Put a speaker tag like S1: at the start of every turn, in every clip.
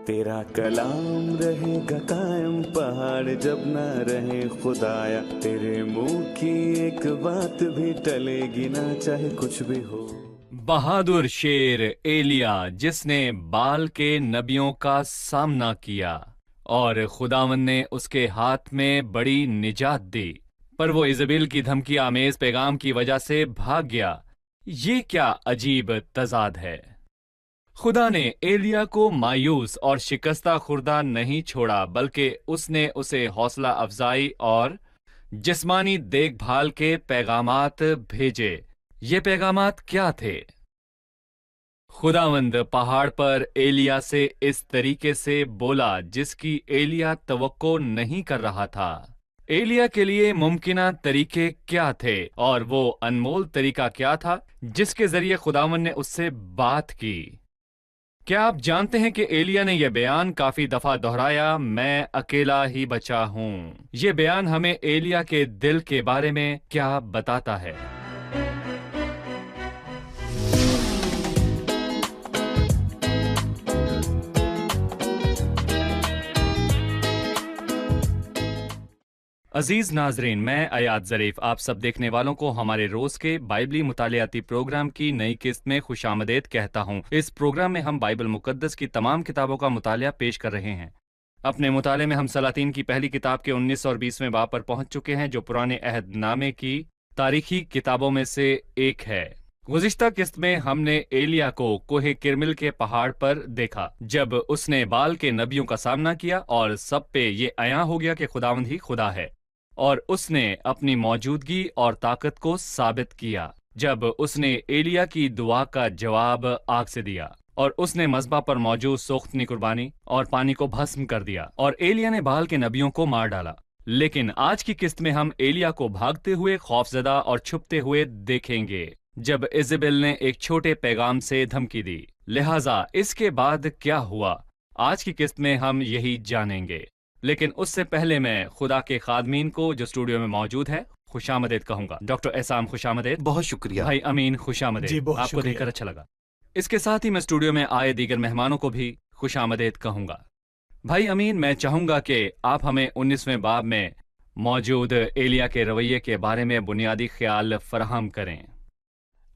S1: तेरा कलाम रहेगा कायम पहाड़ जब ना रहे खुदाया, तेरे मुंह की एक बात भी टलेगी ना चाहे कुछ भी हो।
S2: बहादुर शेर एलिया, जिसने बाल के नबियों का सामना किया और खुदावंद ने उसके हाथ में बड़ी निजात दी, पर वो इजबेल की धमकी आमेज पैगाम की वजह से भाग गया। ये क्या अजीब तजाद है। खुदा ने एलिया को मायूस और शिकस्ता खुर्दा नहीं छोड़ा, बल्कि उसने उसे हौसला अफजाई और जिस्मानी देखभाल के पैगामात भेजे। ये पैगामात क्या थे? खुदावंद पहाड़ पर एलिया से इस तरीके से बोला जिसकी एलिया तवक्को नहीं कर रहा था। एलिया के लिए मुमकिना तरीके क्या थे और वो अनमोल तरीका क्या था जिसके जरिए खुदावंद ने उससे बात की? क्या आप जानते हैं कि एलिया ने यह बयान काफी दफा दोहराया, मैं अकेला ही बचा हूं। यह बयान हमें एलिया के दिल के बारे में क्या बताता है? अजीज नाजरीन, मैं अयाद ज़रीफ आप सब देखने वालों को हमारे रोज के बाइबली मुतालियाती प्रोग्राम की नई किस्त में खुशामदीद कहता हूं। इस प्रोग्राम में हम बाइबल मुकद्दस की तमाम किताबों का मुतालिया पेश कर रहे हैं। अपने मुताले में हम सलातीन की पहली किताब के 19 और 20वें बाब पर पहुंच चुके हैं, जो पुराने अहद नामे की तारीखी किताबों में से एक है। गुज़िश्ता किस्त में हमने एलिया को कोहे किरमिल के पहाड़ पर देखा, जब उसने बाल के नबियों का सामना किया और सब पे ये अयां हो गया कि खुदावंद ही खुदा है, और उसने अपनी मौजूदगी और ताकत को साबित किया जब उसने एलिया की दुआ का जवाब आग से दिया और उसने मज़बा पर मौजूद सोख्तनी कुर्बानी और पानी को भस्म कर दिया और एलिया ने बाल के नबियों को मार डाला। लेकिन आज की किस्त में हम एलिया को भागते हुए, खौफजदा और छुपते हुए देखेंगे जब इजबेल ने एक छोटे पैगाम से धमकी दी। लिहाजा इसके बाद क्या हुआ, आज की किस्त में हम यही जानेंगे। लेकिन उससे पहले मैं खुदा के खादमीन को जो स्टूडियो में मौजूद है खुशामदीद कहूंगा। डॉक्टर एहसान, खुशामदीद।
S3: बहुत शुक्रिया
S2: भाई अमीन, खुशामदीद।
S3: जी, बहुत
S2: आपको
S3: शुक्रिया।
S2: देखकर अच्छा लगा। इसके साथ ही मैं स्टूडियो में आए दीगर मेहमानों को भी खुशामदीद कहूंगा। भाई अमीन, मैं चाहूंगा कि आप हमें 19वें बाब में मौजूद एलिया के रवैये के बारे में बुनियादी ख्याल फराहम करें।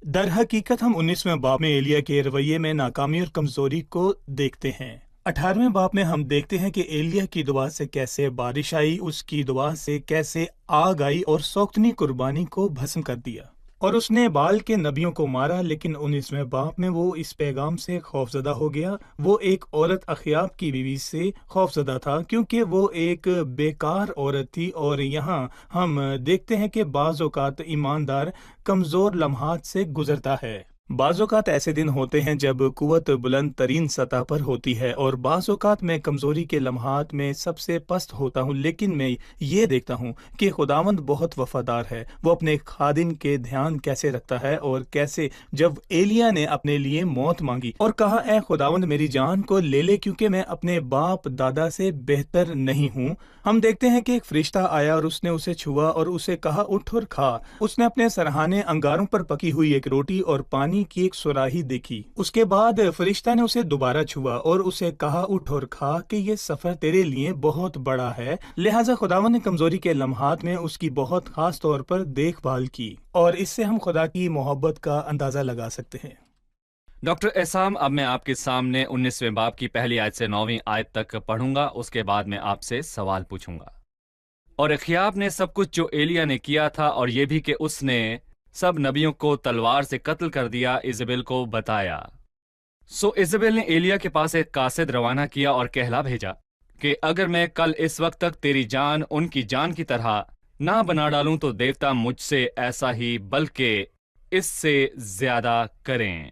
S3: दर हकीकत हम 19वें बाब में एलिया के रवैये में नाकामी और कमजोरी को देखते हैं। 18वें बाब में हम देखते हैं कि एलिया की दुआ से कैसे बारिश आई, उसकी दुआ से कैसे आग आई और सोख्तनी कुर्बानी को भस्म कर दिया, और उसने बाल के नबियों को मारा। लेकिन 19वें बाब में वो इस पैगाम से खौफजदा हो गया। वो एक औरत अखयाब की बीवी से खौफजदा था, क्योंकि वो एक बेकार औरत थी। और यहाँ हम देखते हैं कि बाज़ औक़ात ईमानदार कमज़ोर लम्हात से गुजरता है। बाज़ औक़ात ऐसे दिन होते हैं जब कुव्वत बुलंद तरीन सतह पर होती है, और बाज़ औक़ात मैं कमज़ोरी के लम्हात में सबसे पस्त होता हूँ। लेकिन मैं ये देखता हूँ कि खुदावंद बहुत वफादार है। वो अपने खादिम के ध्यान कैसे रखता है, और कैसे जब एलिया ने अपने लिए मौत मांगी और कहा, ए खुदावंद मेरी जान को ले ले, क्योंकि मैं अपने बाप दादा से बेहतर नहीं हूँ। हम देखते हैं कि एक फरिश्ता आया और उसने उसे छुआ और उसे कहा, उठ और खा। उसने अपने सरहाने अंगारों पर पकी हुई एक रोटी और पानी की एक सुराही देखी। उसके बाद फरिश्ता ने उसे दोबारा छुआ और उसे कहा, उठ और खा, कि ये सफर तेरे लिए बहुत बड़ा है। लिहाजा खुदावंद ने कमजोरी के लम्हात में उसकी बहुत खास तौर पर देखभाल की, और इससे हम खुदा की मोहब्बत का अंदाजा लगा सकते हैं।
S2: डॉक्टर एहसान, अब मैं आपके सामने 19वें बाब की पहली आयत से 9वीं आयत तक पढ़ूंगा। उसके बाद मैं आपसे सवाल पूछूंगा। और अखयाब ने सब कुछ जो एलिया ने किया था, और ये भी कि उसने सब नबियों को तलवार से कत्ल कर दिया, इजबेल को बताया। सो इजबेल ने एलिया के पास एक कासिद रवाना किया और कहला भेजा कि अगर मैं कल इस वक्त तक तेरी जान उनकी जान की तरह ना बना डालूं तो देवता मुझसे ऐसा ही बल्कि इससे ज्यादा करें।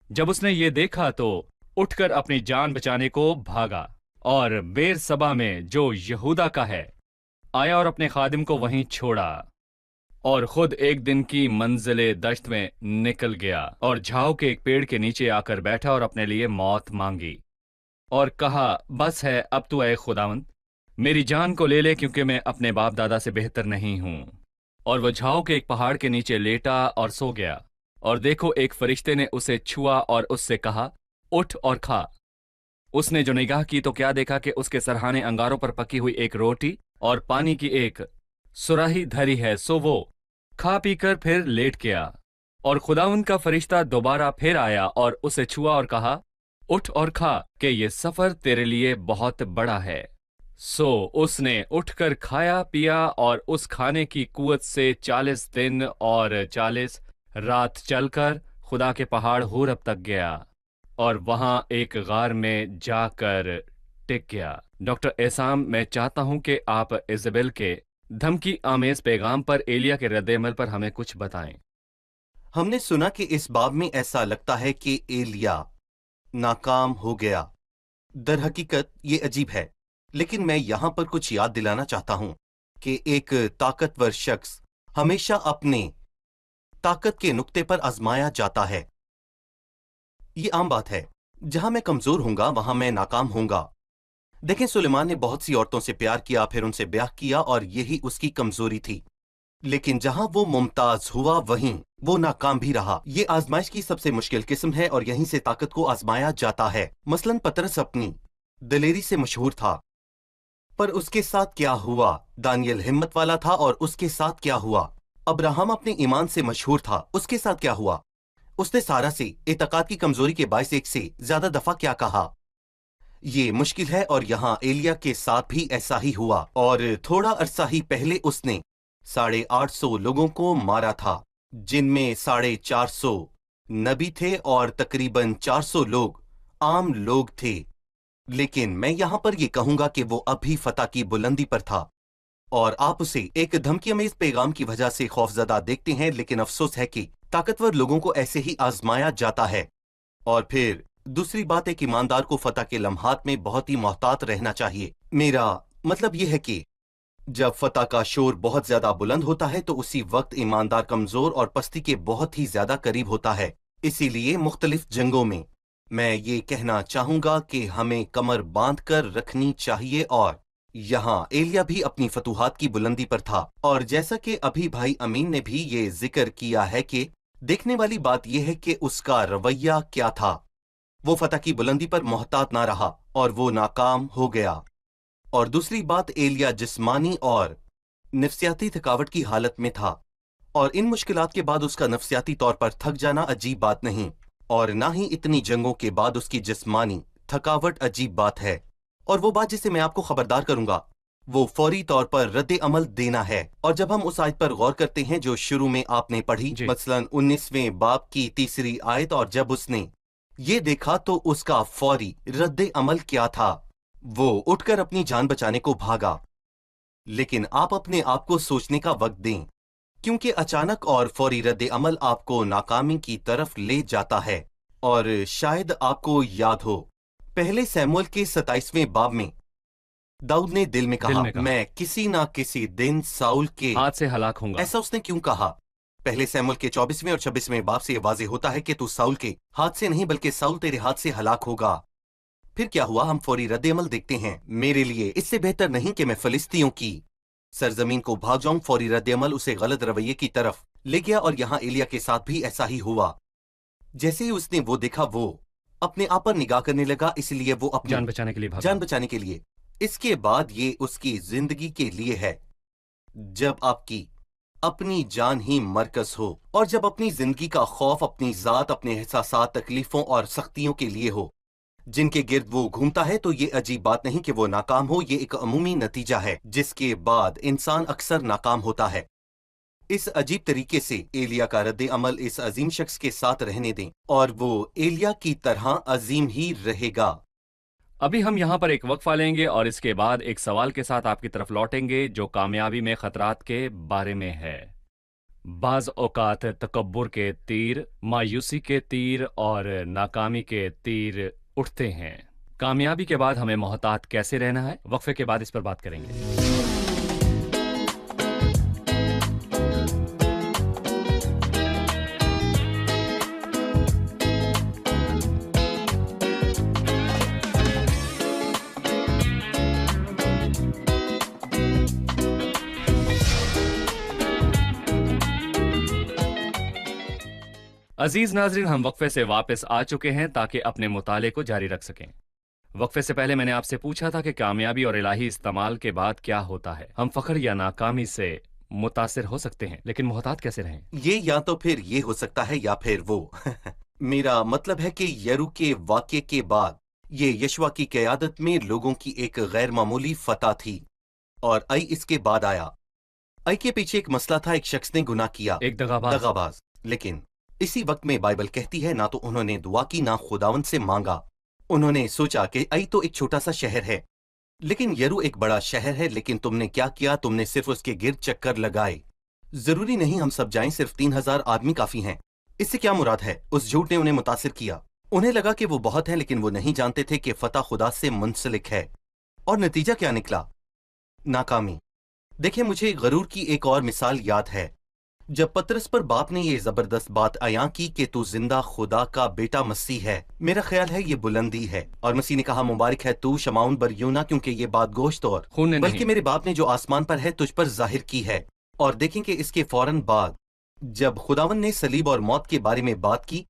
S2: जब उसने ये देखा तो उठकर अपनी जान बचाने को भागा और बेर सबा में, जो यहूदा का है, आया और अपने खादिम को वहीं छोड़ा और खुद एक दिन की मंजिले दश्त में निकल गया और झाऊ के एक पेड़ के नीचे आकर बैठा और अपने लिए मौत मांगी और कहा, बस है, अब तू ऐ खुदावंद मेरी जान को ले ले, क्योंकि मैं अपने बाप दादा से बेहतर नहीं हूं। और वह झाऊ के एक पहाड़ के नीचे लेटा और सो गया। और देखो, एक फरिश्ते ने उसे छुआ और उससे कहा, उठ और खा। उसने जो निगाह की तो क्या देखा कि उसके सरहाने अंगारों पर पकी हुई एक रोटी और पानी की एक सुराही धरी है। सो वो खा पी कर फिर लेट गया, और खुदावंद का फरिश्ता दोबारा फिर आया और उसे छुआ और कहा, उठ और खा, कि ये सफर तेरे लिए बहुत बड़ा है। सो उसने उठकर खाया पिया और उस खाने की कुवत से 40 दिन और 40 रात चलकर खुदा के पहाड़ होरब तक गया और वहां एक गार में जाकर टिक गया। डॉक्टर एसाम, मैं चाहता हूं कि आप इज़बेल के धमकी आमेज पैगाम पर एलिया के रद्द-ए-अमल पर हमें कुछ बताएं।
S4: हमने सुना कि इस बाब में ऐसा लगता है कि एलिया नाकाम हो गया। दर हकीकत ये अजीब है, लेकिन मैं यहां पर कुछ याद दिलाना चाहता हूं कि एक ताकतवर शख्स हमेशा अपने ताकत के नुक्ते पर आजमाया जाता है। ये आम बात है, जहां मैं कमजोर हूंगा वहां मैं नाकाम हूंगा। देखें, सुलेमान ने बहुत सी औरतों से प्यार किया, फिर उनसे ब्याह किया और यही उसकी कमजोरी थी। लेकिन जहां वो मुमताज हुआ वहीं वो नाकाम भी रहा। ये आजमाइश की सबसे मुश्किल किस्म है और यहीं से ताकत को आजमाया जाता है। मसलन पतरस अपनी दिलेरी से मशहूर था, पर उसके साथ क्या हुआ? दानियल हिम्मत वाला था और उसके साथ क्या हुआ? अब्राहम अपने ईमान से मशहूर था, उसके साथ क्या हुआ? उसने सारा से एतकाद की कमजोरी के बायस एक से ज्यादा दफा क्या कहा? ये मुश्किल है और यहाँ एलिया के साथ भी ऐसा ही हुआ। और थोड़ा अरसा ही पहले उसने 850 लोगों को मारा था, जिनमें 450 नबी थे और तकरीबन 400 लोग आम लोग थे। लेकिन मैं यहां पर यह कहूंगा कि वो अभी फतह की बुलंदी पर था और आप उसे एक धमकीअमेज पैगाम की वजह से खौफजदा देखते हैं। लेकिन अफसोस है कि ताकतवर लोगों को ऐसे ही आजमाया जाता है। और फिर दूसरी बात, एक ईमानदार को फतह के लम्हात में बहुत ही मोहतात रहना चाहिए। मेरा मतलब यह है कि जब फतह का शोर बहुत ज्यादा बुलंद होता है तो उसी वक्त ईमानदार कमजोर और पस्ती के बहुत ही ज्यादा करीब होता है। इसीलिए मुख्तलिफ जंगों में मैं ये कहना चाहूंगा कि हमें कमर बांध कर रखनी चाहिए। और यहाँ एलिया भी अपनी फतूहात की बुलंदी पर था, और जैसा कि अभी भाई अमीन ने भी ये जिक्र किया है कि देखने वाली बात यह है कि उसका रवैया क्या था। वो फतह की बुलंदी पर मोहतात ना रहा और वो नाकाम हो गया। और दूसरी बात, एलिया जिस्मानी और नफ्सियाती थकावट की हालत में था, और इन मुश्किलात के बाद उसका नफ्सियाती तौर पर थक जाना अजीब बात नहीं, और ना ही इतनी जंगों के बाद उसकी जिस्मानी थकावट अजीब बात है। और वो बात जिसे मैं आपको खबरदार करूंगा वो फौरी तौर पर रद्द अमल देना है। और जब हम उस आयत पर गौर करते हैं जो शुरू में आपने पढ़ी, मसलन 19वें बाब की 3री आयत, और जब उसने ये देखा तो उसका फौरी रद्द अमल क्या था? वो उठकर अपनी जान बचाने को भागा। लेकिन आप अपने आप को सोचने का वक्त दें, क्योंकि अचानक और फौरी रद्द अमल आपको नाकामी की तरफ ले जाता है। और शायद आपको याद हो, पहले सैमुअल के 27वें बाब में दाऊद ने दिल में कहा, मैं किसी ना किसी दिन साउल के
S2: हाथ से हलाक होऊंगा।
S4: ऐसा उसने क्यों कहा? पहले सैमुअल के 24वें और 26वें बाब से वाज़ेह होता है कि तू साउल के हाथ से नहीं बल्कि साउल तेरे हाथ से हलाक होगा। फिर क्या हुआ? हम फौरी रद्द अमल देखते हैं। मेरे लिए इससे बेहतर नहीं कि मैं फिलिस्तियों की सरजमीन को भाग जाऊं। फौरी रद्द अमल उसे गलत रवैये की तरफ ले गया, और यहाँ एलिया के साथ भी ऐसा ही हुआ। जैसे ही उसने वो देखा, वो अपने आप पर निगाह करने लगा, इसलिए वो अपनी
S2: जान बचाने के लिए भागा।
S4: जान बचाने के लिए। इसके बाद ये उसकी जिंदगी के लिए है। जब आपकी अपनी जान ही मरकज हो, और जब अपनी जिंदगी का खौफ अपनी जात, अपने एहसासात, तकलीफों और सख्तियों के लिए हो जिनके गिर्द वो घूमता है, तो ये अजीब बात नहीं कि वो नाकाम हो। ये एक अमूमी नतीजा है जिसके बाद इंसान अक्सर नाकाम होता है। इस अजीब तरीके से एलिया का रद्द अमल इस अजीम शख्स के साथ रहने दें, और वो एलिया की तरह अजीम ही रहेगा।
S2: अभी हम यहाँ पर एक वक्फा लेंगे और इसके बाद एक सवाल के साथ आपकी तरफ लौटेंगे जो कामयाबी में खतरात के बारे में है। बाज औकात तकब्बुर के तीर, मायूसी के तीर और नाकामी के तीर उठते हैं। कामयाबी के बाद हमें मोहतात कैसे रहना है, वक्फे के बाद इस पर बात करेंगे। अजीज नाजरीन, हम वक्फे से वापस आ चुके हैं ताकि अपने मुताले को जारी रख सकें। वक्फे से पहले मैंने आपसे पूछा था कि कामयाबी और इलाही इस्तेमाल के बाद क्या होता है। हम फख्र या नाकामी से मुतासिर हो सकते हैं, लेकिन मोहतात कैसे रहें?
S4: ये या तो फिर ये हो सकता है या फिर वो। मेरा मतलब है कि यरू के वाक़ये के बाद ये यशवा की क़यादत में लोगों की एक गैर मामूली फतह थी, और आई इसके बाद आया। आई के पीछे एक मसला था, एक शख्स ने गुनाह किया,
S2: एक दगाबाज।
S4: लेकिन इसी वक्त में बाइबल कहती है ना तो उन्होंने दुआ की ना खुदावंद से मांगा। उन्होंने सोचा कि आई तो एक छोटा सा शहर है, लेकिन यरू एक बड़ा शहर है। लेकिन तुमने क्या किया? तुमने सिर्फ उसके गिर्द चक्कर लगाए। जरूरी नहीं हम सब जाएं, सिर्फ 3000 आदमी काफी हैं। इससे क्या मुराद है? उस झूठ ने उन्हें मुतासिर किया। उन्हें लगा कि वो बहुत है, लेकिन वो नहीं जानते थे कि फतह खुदा से मुंसलिक है। और नतीजा क्या निकला? नाकामी। देखिए, मुझे गरूर की एक और मिसाल याद है। जब पतरस पर बाप ने ये जबरदस्त बात अयां की कि तू जिंदा खुदा का बेटा मसीह है, मेरा ख्याल है ये बुलंदी है। और मसीह ने कहा, मुबारक है तू शमाउन बरयूना, क्योंकि ये बात गोश्त और
S2: खून ने
S4: बल्कि
S2: नहीं।
S4: मेरे बाप ने जो आसमान पर है तुझ पर जाहिर की है। और देखें कि इसके फौरन बाद जब खुदावन ने सलीब और मौत के बारे में बात की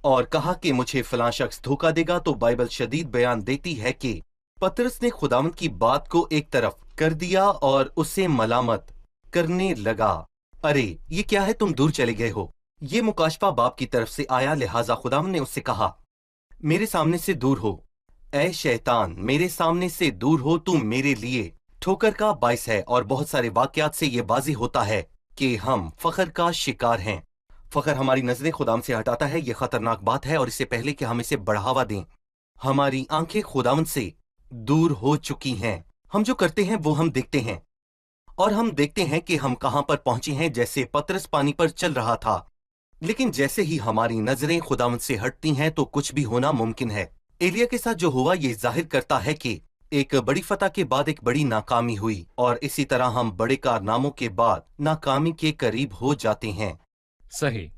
S4: और कहा कि मुझे फलां शख्स धोखा देगा, तो बाइबल शदीद बयान देती है कि पतरस ने खुदावन की बात को एक तरफ कर दिया और उसे मलामत करने लगा। अरे ये क्या है, तुम दूर चले गए हो। ये मुकाशफा बाप की तरफ से आया, लिहाजा खुदावन ने उससे कहा, मेरे सामने से दूर हो ऐ शैतान, मेरे सामने से दूर हो, तू मेरे लिए ठोकर का बाइस है। और बहुत सारे वाकयात से ये वाज़ेह होता है कि हम फख्र का शिकार हैं। फख्र हमारी नजरें खुदाम से हटाता है। ये खतरनाक बात है, और इससे पहले कि हम इसे बढ़ावा दें, हमारी आंखें खुदावन से दूर हो चुकी हैं। हम जो करते हैं वो हम देखते हैं, और हम देखते हैं कि हम कहां पर पहुंचे हैं। जैसे पतरस पानी पर चल रहा था, लेकिन जैसे ही हमारी नजरें खुदावन से हटती हैं तो कुछ भी होना मुमकिन है। एलिया के साथ जो हुआ ये जाहिर करता है कि एक बड़ी फतह के बाद एक बड़ी नाकामी हुई, और इसी तरह हम बड़े कारनामों के बाद नाकामी के करीब हो जाते हैं।
S2: सही।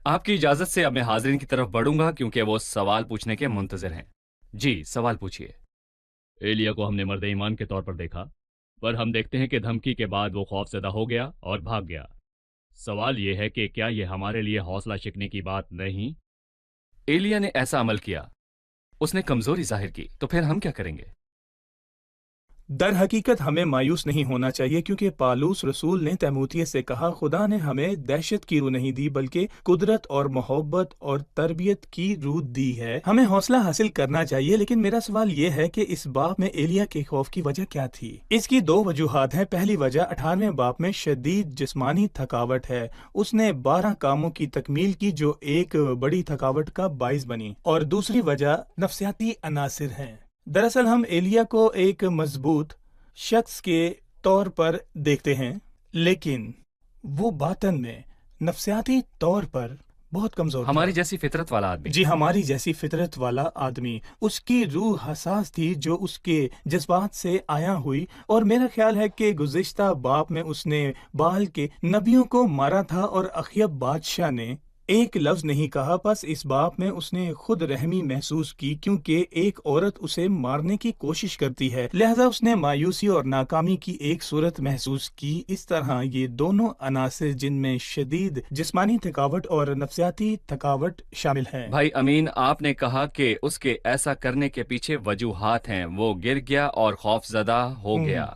S2: आपकी इजाजत से अब मैं हाजिरीन की तरफ बढ़ूंगा, क्योंकि वो सवाल पूछने के मुंतजर हैं। जी, सवाल पूछिए।
S5: एलिया को हमने मर्द ईमान के तौर पर देखा, पर हम देखते हैं कि धमकी के बाद वो खौफजदा हो गया और भाग गया। सवाल ये है कि क्या ये हमारे लिए हौसला शिकने की बात नहीं?
S2: एलिया ने ऐसा अमल किया, उसने कमजोरी जाहिर की, तो फिर हम क्या करेंगे?
S3: दर हकीकत हमें मायूस नहीं होना चाहिए, क्योंकि पालूस रसूल ने तैमूतिये से कहा, खुदा ने हमें दहशत की रूह नहीं दी, बल्कि कुदरत और मोहब्बत और तरबियत की रूह दी है। हमें हौसला हासिल करना चाहिए। लेकिन मेरा सवाल यह है कि इस बाप में एलिया के खौफ की वजह क्या थी? इसकी दो वजूहात हैं। पहली वजह 18वें बाप में शदीद जिस्मानी थकावट है। उसने 12 कामों की तकमील की जो एक बड़ी थकावट का बाइस बनी। और दूसरी वजह नफ्सियाती अनासिर हैं। दरअसल हम एलिया को एक मजबूत शख्स के तौर पर देखते हैं, लेकिन वो बातन में नफ्सियाती तौर पर बहुत कमजोर था।
S2: हमारी जैसी फितरत वाला आदमी।
S3: जी, हमारी जैसी फितरत वाला आदमी। उसकी रूह हसास थी जो उसके जज्बात से आया हुई। और मेरा ख्याल है कि गुज़िश्ता बाप में उसने बाल के नबियों को मारा था, और अखयब बादशाह ने एक लफ्ज नहीं कहा। बस इस बाप में उसने खुद रहमी महसूस की, क्योंकि एक औरत उसे मारने की कोशिश करती है, लिहाजा उसने मायूसी और नाकामी की एक सूरत महसूस की। इस तरह ये दोनों अनासिर, जिनमें शदीद जिस्मानी थकावट और नफ्सियाती थकावट शामिल है।
S2: भाई अमीन, आपने कहा कि उसके ऐसा करने के पीछे वजूहात हैं। वो गिर गया और खौफजदा हो गया,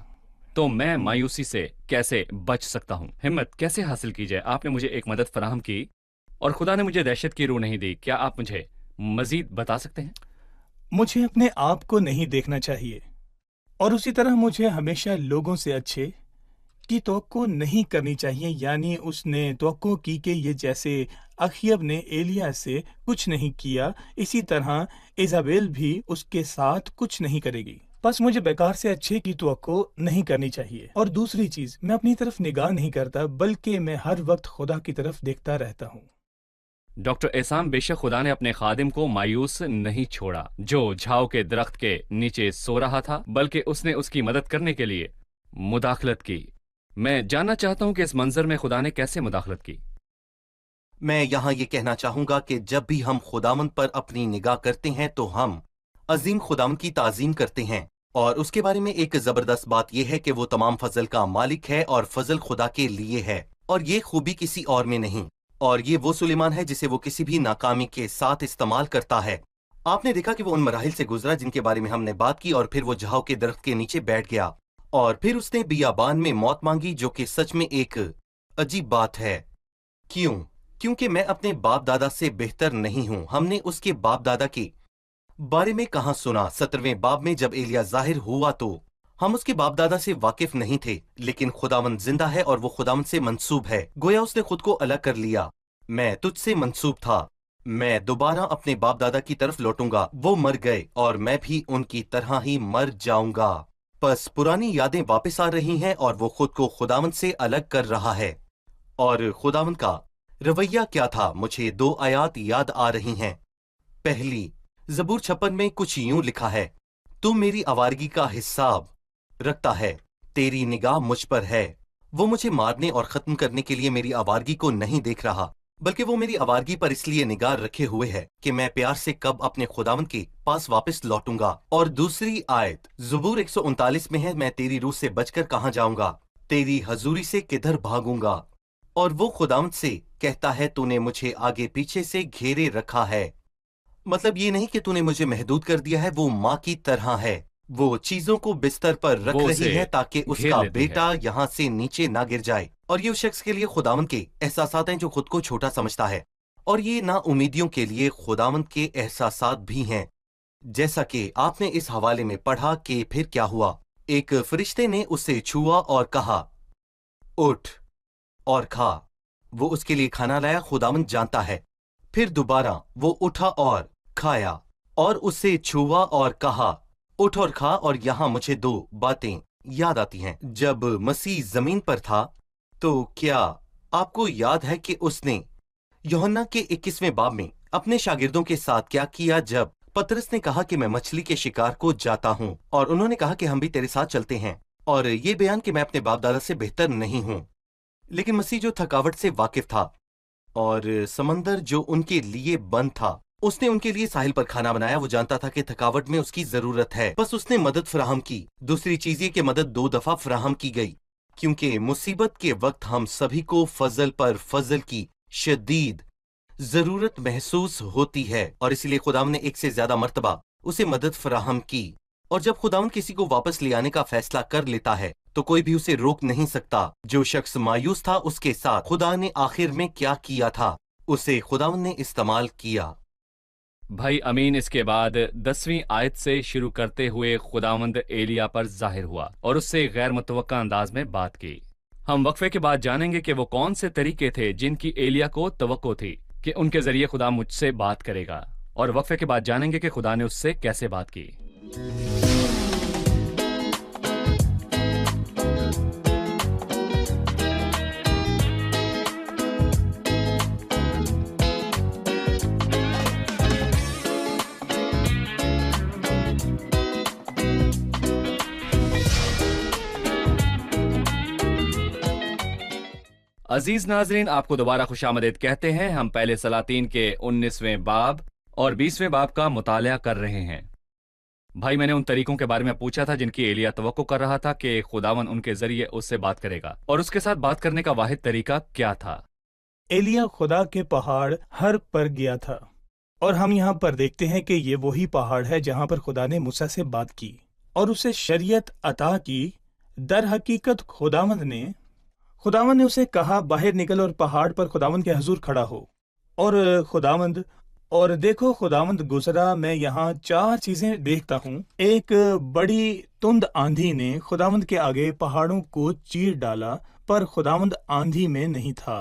S2: तो मैं मायूसी से कैसे बच सकता हूँ? हिम्मत कैसे हासिल की जाए? आपने मुझे एक मदद फराहम की, और खुदा ने मुझे दहशत की रूह नहीं दी। क्या आप मुझे मजीद बता सकते हैं?
S3: मुझे अपने आप को नहीं देखना चाहिए, और उसी तरह मुझे हमेशा लोगों से अच्छे की तवक्को नहीं करनी चाहिए। यानी उसने तवक्को की कि ये जैसे अखयब ने एलिया से कुछ नहीं किया, इसी तरह इजाबेल भी उसके साथ कुछ नहीं करेगी। बस मुझे बेकार से अच्छे की तवक्को नहीं करनी चाहिए। और दूसरी चीज, मैं अपनी तरफ निगाह नहीं करता, बल्कि मैं हर वक्त खुदा की तरफ देखता रहता हूँ।
S2: डॉक्टर एहसान, बेशक खुदा ने अपने खादिम को मायूस नहीं छोड़ा जो झाव के दरख्त के नीचे सो रहा था, बल्कि उसने उसकी मदद करने के लिए मुदाखलत की। मैं जानना चाहता हूं कि इस मंजर में खुदा ने कैसे मुदाखलत की।
S4: मैं यहाँ ये कहना चाहूंगा कि जब भी हम खुदावंद पर अपनी निगाह करते हैं तो हम अजीम खुदावंद की ताजीम करते हैं। और उसके बारे में एक जबरदस्त बात यह है कि वो तमाम फजल का मालिक है, और फजल खुदा के लिए है, और ये खूबी किसी और में नहीं। और ये वो सुलेमान है जिसे वो किसी भी नाकामी के साथ इस्तेमाल करता है। آپ نے دیکھا کہ وہ ان مراحل سے گزرا جن کے بارے میں ہم نے بات کی، اور پھر وہ جھاؤ کے درخت کے نیچے بیٹھ گیا، اور پھر اس نے بیابان میں موت مانگی، جو کہ سچ میں ایک عجیب بات ہے۔ کیوں؟ کیونکہ میں اپنے باپ دادا سے بہتر نہیں ہوں۔ ہم نے اس کے باپ دادا کے بارے میں کہاں سنا؟ 17ویں باب میں جب ایلیا ظاہر ہوا تو ہم اس کے باپ دادا سے واقف نہیں تھے، لیکن خداوند زندہ ہے اور وہ خداوند سے منسوب ہے۔ گویا اس نے خود کو الگ کر لیا۔ میں تجھ سے منسوب تھا، میں دوبارہ اپنے باپ دادا کی طرف لوٹوں گا۔ وہ مر گئے اور میں بھی ان کی طرح ہی مر جاؤں گا۔ پس پرانی یادیں واپس آ رہی ہیں اور وہ خود کو خداوند سے الگ کر رہا ہے۔ اور خداوند کا رویہ کیا تھا؟ مجھے 2 آیات یاد آ رہی ہیں۔ پہلی، زبور 56 میں کچھ یوں لکھا ہے، تو میری آوارگی کا حساب رکھتا ہے، تیری نگاہ مجھ پر ہے۔ وہ مجھے مارنے اور ختم کرنے کے لیے میری آوارگی کو نہیں دیکھ رہا، بلکہ وہ میری آوارگی پر اس لیے نگاہ رکھے ہوئے ہے کہ میں پیار سے کب اپنے خداوند کے پاس واپس لوٹوں گا۔ اور دوسری آیت زبور 139 میں ہے، میں تیری روح سے بچ کر کہاں جاؤں گا، تیری حضوری سے کدھر بھاگوں گا۔ اور وہ خداوند سے کہتا ہے، تو نے مجھے آگے پیچھے سے گھیرے رکھا ہے۔ مطلب یہ نہیں کہ تو نے مجھے محدود کر دیا ہے، وہ ماں کی طرح ہے، وہ چیزوں کو بستر پر رکھ
S2: وہ
S4: رہی
S2: اسے
S4: ہے تاکہ اس
S2: گھیر
S4: کا
S2: لیتی ہے۔
S4: بیٹا یہاں سے نیچے نہ گر جائے۔ اور یہ اس شخص کے لیے خداوند کے احساسات ہیں جو خود کو چھوٹا سمجھتا ہے، اور یہ نا امیدیوں کے لیے خداوند کے احساسات بھی ہیں، جیسا کہ آپ نے اس حوالے میں پڑھا کہ پھر کیا ہوا۔ ایک فرشتے نے اسے چھوا اور کہا، اٹھ اور کھا۔ وہ اس کے لیے کھانا لایا، خداوند جانتا ہے۔ پھر دوبارہ وہ اٹھا اور کھایا، اور اسے چھوا اور کہا، اٹھ اور کھا۔ اور یہاں مجھے 2 باتیں یاد آتی ہیں۔ جب مسیح زمین پر تھا تو کیا آپ کو یاد ہے کہ اس نے یوحنا کے 21ویں باب میں اپنے شاگردوں کے ساتھ کیا کیا؟ جب پترس نے کہا کہ میں مچھلی کے شکار کو جاتا ہوں، اور انہوں نے کہا کہ ہم بھی تیرے ساتھ چلتے ہیں، اور یہ بیان کہ میں اپنے باپ دادا سے بہتر نہیں ہوں۔ لیکن مسیح جو تھکاوٹ سے واقف تھا اور سمندر جو ان کے لیے بند تھا، اس نے ان کے لیے ساحل پر کھانا بنایا۔ وہ جانتا تھا کہ تھکاوٹ میں اس کی ضرورت ہے، بس اس نے مدد فراہم کی۔ دوسری چیز یہ کہ مدد 2 دفعہ فراہم کی گئی، کیونکہ مصیبت کے وقت ہم سبھی کو فضل پر فضل کی شدید ضرورت محسوس ہوتی ہے، اور اسی لیے خداوند نے 1 سے زیادہ مرتبہ اسے مدد فراہم کی۔ اور جب خداوند کسی کو واپس لے آنے کا فیصلہ کر لیتا ہے تو کوئی بھی اسے روک نہیں سکتا۔ جو شخص مایوس تھا، اس کے ساتھ خدا نے آخر میں کیا کیا تھا؟ اسے خداوند نے استعمال کیا۔
S2: بھائی امین اس کے بعد 10ویں آیت سے شروع کرتے ہوئے خداوند ایلیا پر ظاہر ہوا اور اس سے غیر متوقع انداز میں بات کی۔ ہم وقفے کے بعد جانیں گے کہ وہ کون سے طریقے تھے جن کی ایلیا کو توقع تھی کہ ان کے ذریعے خدا مجھ سے بات کرے گا، اور وقفے کے بعد جانیں گے کہ خدا نے اس سے کیسے بات کی۔ عزیز ناظرین، آپ کو دوبارہ خوش آمدید کہتے ہیں۔ ہم پہلے سلاطین کے 19ویں باب اور 20ویں باب کا مطالعہ کر رہے ہیں۔ بھائی میں نے ان طریقوں کے بارے میں پوچھا تھا جن کی ایلیا توقع کر رہا تھا کہ خداون ان کے ذریعے اس سے بات کرے گا، اور اس کے ساتھ بات کرنے کا واحد طریقہ کیا تھا؟
S3: ایلیا خدا کے پہاڑ ہر پر گیا تھا، اور ہم یہاں پر دیکھتے ہیں کہ یہ وہی پہاڑ ہے جہاں پر خدا نے موسیٰ سے بات کی اور اسے شریعت عطا کی۔ در حقیقت خداوند نے اسے کہا باہر نکل اور پہاڑ پر خداوند کے حضور کھڑا ہو، اور دیکھو خداوند گزرا۔ میں یہاں 4 چیزیں دیکھتا ہوں۔ ایک بڑی تند آندھی نے خداوند کے آگے پہاڑوں کو چیر ڈالا، پر خداوند آندھی میں نہیں تھا۔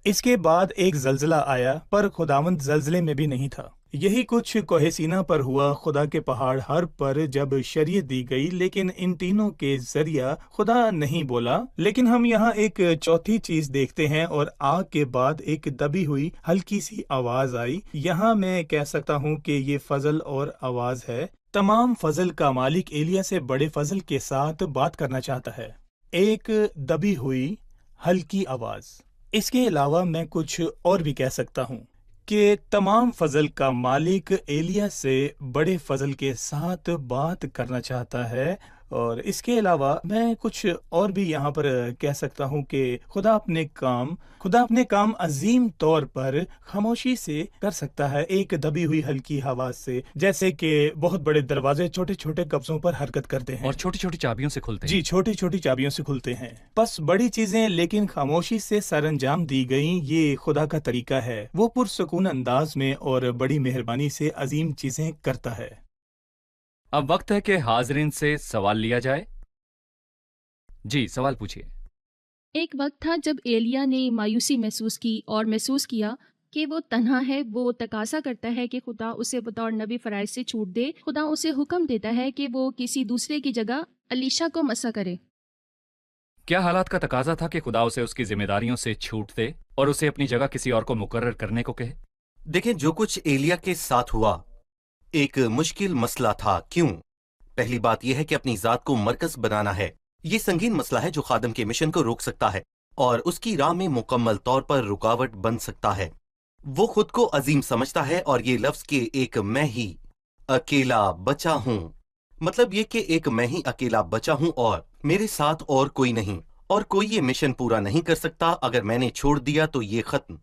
S3: اس کے بعد ایک زلزلہ آیا، پر خداوند زلزلے میں بھی نہیں تھا۔ یہی کچھ کوہ سینا پر ہوا۔ خدا کے پہاڑ ہر پر جب شریعت دی گئی، لیکن ان تینوں کے ذریعہ خدا نہیں بولا۔ لیکن ہم یہاں ایک چوتھی چیز دیکھتے ہیں، اور آگ کے بعد ایک دبی ہوئی ہلکی سی آواز آئی۔ یہاں میں کہہ سکتا ہوں کہ یہ فضل اور آواز ہے۔ تمام فضل کا مالک ایلیا سے بڑے فضل کے ساتھ بات کرنا چاہتا ہے۔ ایک دبی ہوئی ہلکی آواز۔ اس کے علاوہ میں کچھ اور بھی کہہ سکتا ہوں کہ تمام فضل کا مالک ایلیا سے بڑے فضل کے ساتھ بات کرنا چاہتا ہے۔ اور اس کے علاوہ میں کچھ اور بھی یہاں پر کہہ سکتا ہوں کہ خدا اپنے کام عظیم طور پر خاموشی سے کر سکتا ہے، ایک دبی ہوئی ہلکی آواز سے، جیسے کہ بہت بڑے دروازے چھوٹے چھوٹے قبضوں پر حرکت کرتے ہیں
S2: اور چھوٹی چھوٹی چابیوں سے کھلتے ہیں۔
S3: جی، چھوٹی چھوٹی چابیوں سے کھلتے ہیں۔ بس بڑی چیزیں لیکن خاموشی سے سر انجام دی گئیں، یہ خدا کا طریقہ ہے۔ وہ پرسکون انداز میں اور بڑی مہربانی سے عظیم چیزیں کرتا ہے۔
S2: اب وقت ہے کہ حاضرین سے سوال لیا جائے۔ جی، سوال پوچھیے۔
S6: ایک وقت تھا جب ایلیا نے مایوسی محسوس کی اور محسوس کیا کہ وہ تنہا ہے۔ وہ تقاضا کرتا ہے کہ خدا اسے بطور نبی فرائض سے چھوٹ دے۔ خدا اسے حکم دیتا ہے کہ وہ کسی دوسرے کی جگہ الیشا کو مسح کرے۔
S2: کیا حالات کا تقاضا تھا کہ خدا اسے اس کی ذمہ داریوں سے چھوٹ دے اور اسے اپنی جگہ کسی اور کو مقرر کرنے کو کہے؟
S4: دیکھیں، جو کچھ ایلیا کے ساتھ ہوا ایک مشکل مسئلہ تھا۔ کیوں؟ پہلی بات یہ ہے کہ اپنی ذات کو مرکز بنانا ہے۔ یہ سنگین مسئلہ ہے جو خادم کے مشن کو روک سکتا ہے اور اس کی راہ میں مکمل طور پر رکاوٹ بن سکتا ہے۔ وہ خود کو عظیم سمجھتا ہے اور یہ لفظ کہ ایک میں ہی اکیلا بچا ہوں، مطلب یہ کہ ایک میں ہی اکیلا بچا ہوں اور میرے ساتھ اور کوئی نہیں، اور کوئی یہ مشن پورا نہیں کر سکتا۔ اگر میں نے چھوڑ دیا تو یہ ختم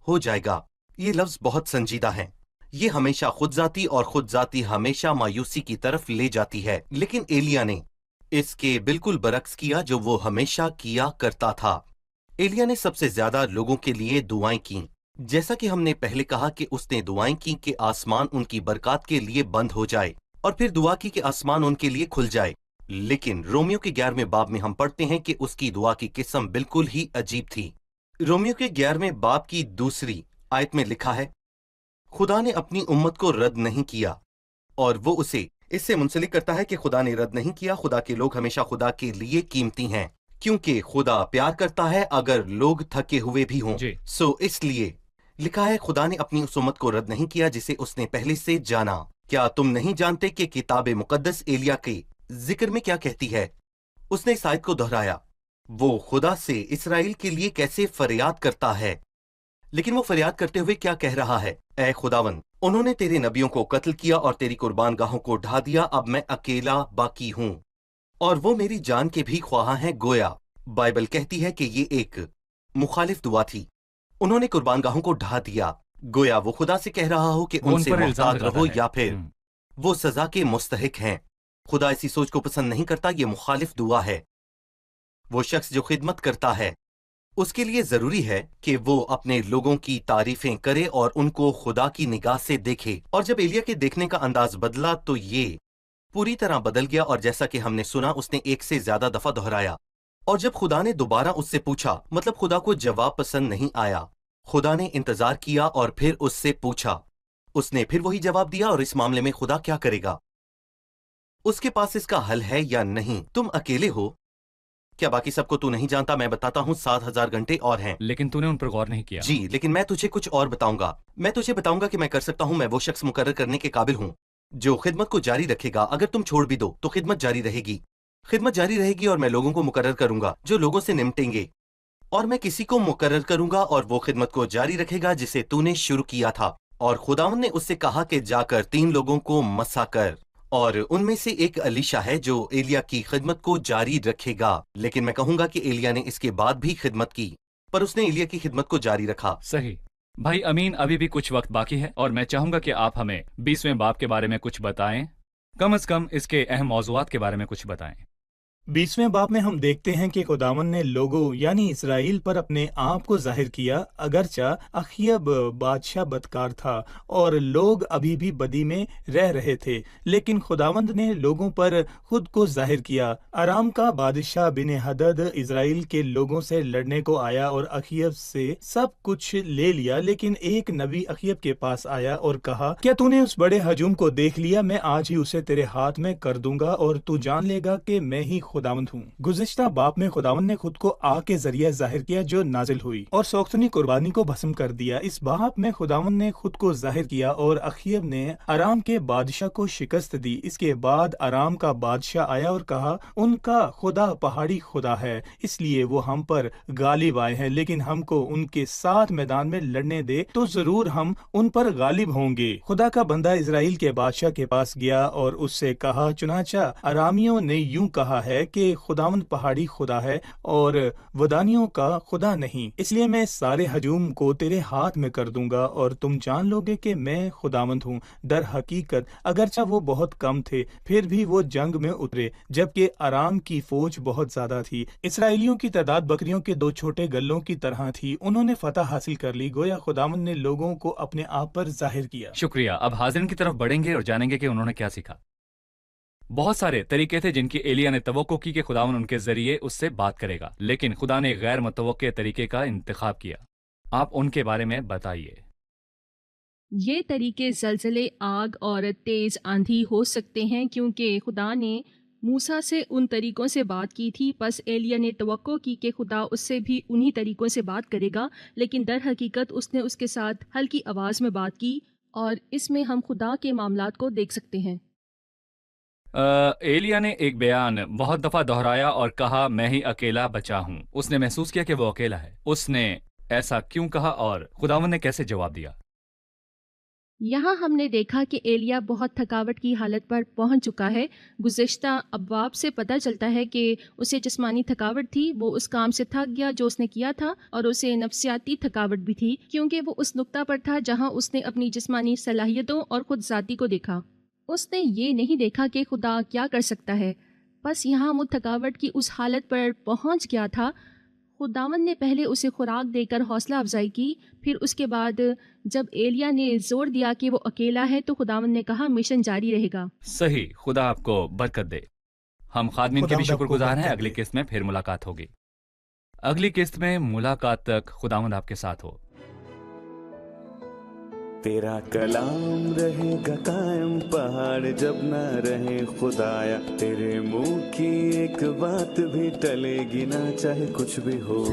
S4: ہو جائے گا۔ یہ لفظ بہت سنجیدہ ہے۔ یہ ہمیشہ خود ذاتی اور خود ذاتی ہمیشہ مایوسی کی طرف لے جاتی ہے، لیکن ایلیا نے اس کے بالکل برعکس کیا جو وہ ہمیشہ کیا کرتا تھا۔ ایلیا نے سب سے زیادہ لوگوں کے لیے دعائیں کیں، جیسا کہ ہم نے پہلے کہا کہ اس نے دعائیں کی کہ آسمان ان کی برکات کے لیے بند ہو جائے، اور پھر دعا کی کہ آسمان ان کے لیے کھل جائے۔ لیکن رومیو کے 11ویں باب میں ہم پڑھتے ہیں کہ اس کی دعا کی قسم بالکل ہی عجیب تھی۔ رومیو کے 11ویں باب کی 2 آیت میں لکھا ہے، خدا نے اپنی امت کو رد نہیں کیا، اور وہ اسے اس سے منسلک کرتا ہے کہ خدا نے رد نہیں کیا۔ خدا کے لوگ ہمیشہ خدا کے لیے قیمتی ہیں، کیونکہ خدا پیار کرتا ہے اگر لوگ تھکے ہوئے بھی ہوں۔
S2: جی۔
S4: اس لیے لکھا ہے، خدا نے اپنی اس امت کو رد نہیں کیا جسے اس نے پہلے سے جانا۔ کیا تم نہیں جانتے کہ کتاب مقدس ایلیا کے ذکر میں کیا کہتی ہے؟ اس نے اس آیت کو دہرایا، وہ خدا سے اسرائیل کے لیے کیسے فریاد کرتا ہے، لیکن وہ فریاد کرتے ہوئے کیا کہہ رہا ہے؟ اے خداوند، انہوں نے تیرے نبیوں کو قتل کیا اور تیری قربان گاہوں کو ڈھا دیا، اب میں اکیلا باقی ہوں اور وہ میری جان کے بھی خواہاں ہیں۔ گویا بائبل کہتی ہے کہ یہ ایک مخالف دعا تھی۔ انہوں نے قربان گاہوں کو ڈھا دیا، گویا وہ خدا سے کہہ رہا ہو کہ
S2: وہ
S4: ان سے
S2: پر الزام
S4: محتاط
S2: لگاتا
S4: رہو
S2: ہے۔
S4: یا پھر وہ سزا کے مستحق ہیں۔ خدا ایسی سوچ کو پسند نہیں کرتا، یہ مخالف دعا ہے۔ وہ شخص جو خدمت کرتا ہے اس کے لیے ضروری ہے کہ وہ اپنے لوگوں کی تعریفیں کرے اور ان کو خدا کی نگاہ سے دیکھے۔ اور جب ایلیا کے دیکھنے کا انداز بدلا تو یہ پوری طرح بدل گیا، اور جیسا کہ ہم نے سنا اس نے 1 سے زیادہ دفعہ دہرایا۔ اور جب خدا نے دوبارہ اس سے پوچھا، مطلب خدا کو جواب پسند نہیں آیا، خدا نے انتظار کیا اور پھر اس سے پوچھا، اس نے پھر وہی جواب دیا۔ اور اس معاملے میں خدا کیا کرے گا؟ اس کے پاس اس کا حل ہے یا نہیں؟ تم اکیلے ہو؟ کیا باقی سب کو تو نہیں جانتا؟ میں بتاتا ہوں، 7,000 گھنٹے اور ہیں۔
S2: لیکن تو نے ان پر غور نہیں کیا۔
S4: جی، لیکن میں تجھے کچھ اور بتاؤں گا۔ میں تجھے بتاؤں گا کہ میں کر سکتا ہوں۔ میں وہ شخص مقرر کرنے کے قابل ہوں جو خدمت کو جاری رکھے گا۔ اگر تم چھوڑ بھی دو تو خدمت جاری رہے گی، خدمت جاری رہے گی، اور میں لوگوں کو مقرر کروں گا جو لوگوں سے نمٹیں گے، اور میں کسی کو مقرر کروں گا اور وہ خدمت کو جاری رکھے گا جسے تو نے شروع کیا تھا۔ اور خداوند نے اس سے کہا کہ جا کر 3 لوگوں کو مسح کر، اور ان میں سے ایک الیشا ہے جو ایلیا کی خدمت کو جاری رکھے گا۔ لیکن میں کہوں گا کہ ایلیا نے اس کے بعد بھی خدمت کی، پر اس نے ایلیا کی خدمت کو جاری رکھا۔
S2: صحیح بھائی امین، ابھی بھی کچھ وقت باقی ہے اور میں چاہوں گا کہ آپ ہمیں 20ویں باب کے بارے میں کچھ بتائیں، کم از کم اس کے اہم موضوعات کے بارے میں کچھ بتائیں۔
S3: 20ویں باب میں ہم دیکھتے ہیں کہ خداوند نے لوگوں یعنی اسرائیل پر اپنے آپ کو ظاہر کیا، اگرچہ اخیب بادشاہ بدکار تھا اور لوگ ابھی بھی بدی میں رہ رہے تھے، لیکن خداوند نے لوگوں پر خود کو ظاہر کیا۔ ارام کا بادشاہ بن ہدد اسرائیل کے لوگوں سے لڑنے کو آیا اور اخیب سے سب کچھ لے لیا، لیکن ایک نبی اخیب کے پاس آیا اور کہا، کیا تو نے اس بڑے ہجوم کو دیکھ لیا؟ میں آج ہی اسے تیرے ہاتھ میں کر دوں گا اور تو جان لے گا کہ میں ہی खुदावंद हूँ। गुज़िश्ता बाप में खुदावंद ने खुद को आग के जरिए जाहिर किया जो नाजिल हुई और सोख्तनी कुर्बानी को भस्म कर दिया। इस बाप में खुदावंद ने खुद को जाहिर किया और अखीब ने आराम के बादशाह को शिकस्त दी। इसके बाद आराम का बादशाह आया और कहा, उनका खुदा पहाड़ी खुदा है, इसलिए वो हम पर गालिब आए हैं, लेकिन हमको उनके साथ मैदान में लड़ने दे तो जरूर हम उन पर गालिब होंगे। खुदा का बंदा इजराइल के बादशाह के पास गया और उससे कहा, चुनाचा अरामियों ने यूं कहा है कि खुदावंद पहाड़ी खुदा है और वदानियों का खुदा नहीं, इसलिए मैं सारे हजूम को तेरे हाथ में कर दूंगा और तुम जान लोगे कि मैं खुदावंद हूँ। दर हकीकत अगरचा वो बहुत कम थे, फिर भी वो जंग में उतरे, जबकि आराम की फौज बहुत ज्यादा थी। इसराइलियों की तादाद बकरियों के 2 छोटे गल्लों की तरह थी। उन्होंने फतह हासिल कर ली, गोया खुदावंद ने लोगों को अपने आप पर जाहिर किया।
S2: शुक्रिया। अब हाजिरिन की तरफ बढ़ेंगे और जानेंगे कि उन्होंने क्या सीखा। बहुत सारे तरीके थे जिनकी एलिया ने तवक्को की कि खुदावन उनके जरिए उससे बात करेगा, लेकिन खुदा ने गैर मुतवक्के तरीके का इंतखाब किया। आप उनके बारे में बताइए।
S6: ये तरीके ज़लज़ले, आग और तेज़ आंधी हो सकते हैं, क्योंकि खुदा ने मूसा से उन तरीकों से बात की थी। बस एलिया ने तवक्को की कि खुदा उससे भी उन्हीं तरीकों से बात करेगा, लेकिन दर हकीकत उसने उसके साथ हल्की आवाज़ में बात की, और इसमें हम खुदा के मामलात को देख सकते हैं।
S2: एलिया ने एक बयान बहुत दफा दोहराया और कहा, मैं ही अकेला बचा हूँ। उसने महसूस किया कि वो अकेला है। उसने ऐसा क्यों कहा और खुदावंद ने कैसे जवाब दिया?
S6: यहाँ हमने देखा कि एलिया बहुत थकावट की हालत पर पहुँच चुका है। गुज़िश्ता अब्वाब से पता चलता है कि उसे जिस्मानी थकावट थी, वो उस काम से थक गया जो उसने किया था, और उसे नफ्सियाती थकावट भी थी, क्योंकि वो उस नुक्ता पर था जहाँ उसने अपनी जिस्मानी सलाहियतों और खुद ज़ाती को देखा। उसने ये नहीं देखा कि खुदा क्या कर सकता है। बस यहाँ वो थकावट की उस हालत पर पहुँच गया था। खुदावंद ने पहले उसे खुराक देकर हौसला अफजाई की, फिर उसके बाद जब एलिया ने जोर दिया कि वो अकेला है तो खुदावंद ने कहा, मिशन जारी रहेगा।
S2: सही, खुदा आपको बरकत दे। हम खादमीन के भी
S3: खुदावंद
S2: शुक्रगुजार हैं।
S3: आपको
S2: अगली
S3: बरकत दे।
S2: किस्त में फिर मुलाकात होगी। अगली किस्त में मुलाकात तक खुदावंद आपके साथ हो।
S1: तेरा कलाम रहेगा कायम, पहाड़ जब न रहे खुदाया, तेरे मुंह की एक बात भी टलेगी ना, चाहे कुछ भी हो।